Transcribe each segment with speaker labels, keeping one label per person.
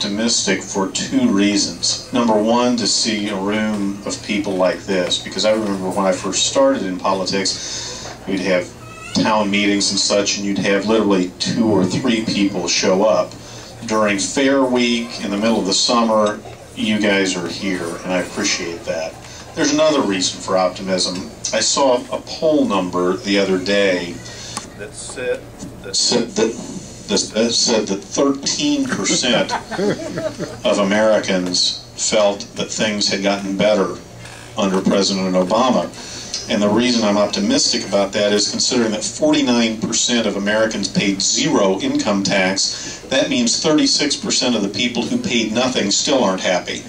Speaker 1: optimistic for two reasons. Number one, to see a room of people like this, because I remember when I first started in politics, we'd have town meetings and such, and you'd have literally 2 or 3 people show up. During Fair Week, in the middle of the summer, you guys are here, and I appreciate that. There's another reason for optimism. I saw a poll number the other day that said that 13% of Americans felt that things had gotten better under President Obama. And the reason I'm optimistic about that is considering that 49% of Americans paid 0 income tax, that means 36% of the people who paid nothing still aren't happy.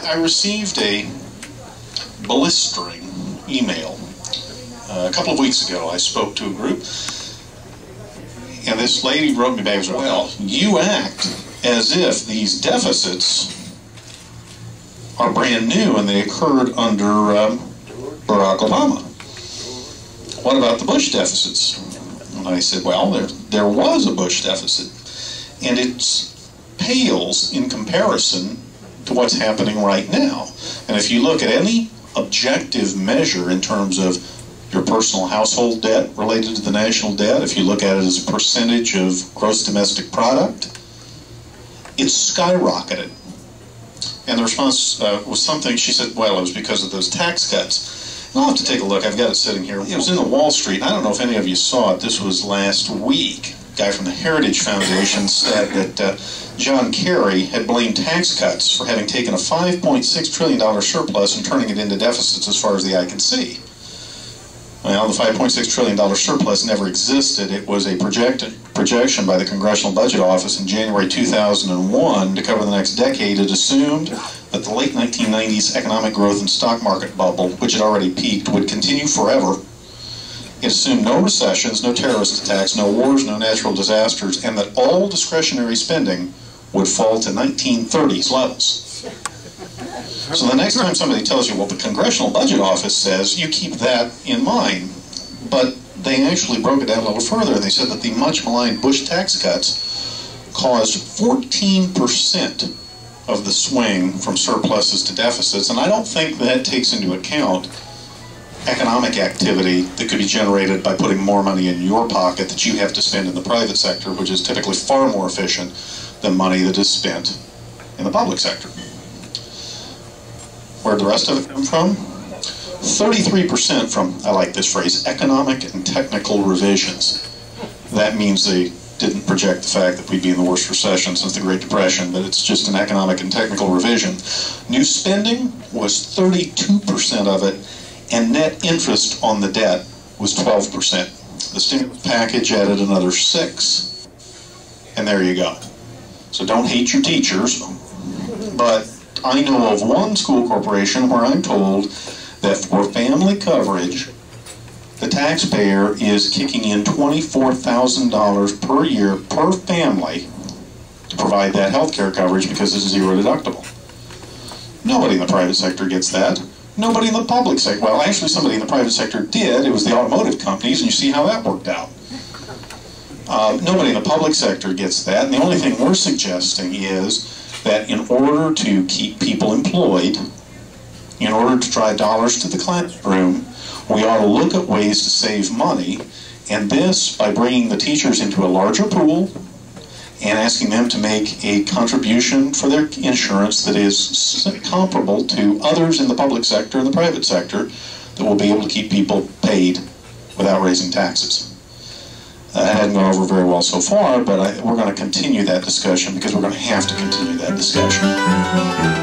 Speaker 1: I received a blistering email a couple of weeks ago. I spoke to a group, and this lady wrote me back and said, well, you act as if these deficits are brand new and they occurred under Barack Obama. What about the Bush deficits? And I said, well, there was a Bush deficit, and it pales in comparison to what's happening right now. And if you look at any objective measure in terms of your personal household debt related to the national debt, if you look at it as a percentage of gross domestic product, it's skyrocketed. And the response was something, she said, well, it was because of those tax cuts. And I'll have to take a look. I've got it sitting here. It was in the Wall Street. I don't know if any of you saw it. This was last week. A guy from the Heritage Foundation said that John Kerry had blamed tax cuts for having taken a $5.6 trillion surplus and turning it into deficits as far as the eye can see. Well, the $5.6 trillion surplus never existed. It was a projection by the Congressional Budget Office in January 2001 to cover the next decade. It assumed that the late 1990s economic growth and stock market bubble, which had already peaked, would continue forever. It assumed no recessions, no terrorist attacks, no wars, no natural disasters, and that all discretionary spending would fall to 1930s levels. So the next time somebody tells you, well, the Congressional Budget Office says, you keep that in mind. But they actually broke it down a little further. They said that the much maligned Bush tax cuts caused 14% of the swing from surpluses to deficits. And I don't think that takes into account economic activity that could be generated by putting more money in your pocket that you have to spend in the private sector, which is typically far more efficient than money that is spent in the public sector. Where'd the rest of it come from? 33% from, I like this phrase, economic and technical revisions. That means they didn't project the fact that we'd be in the worst recession since the Great Depression, but it's just an economic and technical revision. New spending was 32% of it, and net interest on the debt was 12%. The stimulus package added another 6%, and there you go. So don't hate your teachers, but I know of one school corporation where I'm told that for family coverage, the taxpayer is kicking in $24,000 per year per family to provide that health care coverage because it's zero deductible. Nobody in the private sector gets that. Nobody in the public sector. Well, actually somebody in the private sector did. It was the automotive companies, and you see how that worked out. Nobody in the public sector gets that, and the only thing we're suggesting is that in order to keep people employed, in order to drive dollars to the classroom, we ought to look at ways to save money, and this by bringing the teachers into a larger pool and asking them to make a contribution for their insurance that is comparable to others in the public sector and the private sector that will be able to keep people paid without raising taxes. That hadn't gone over very well so far, but we're going to continue that discussion because we're going to have to continue that discussion.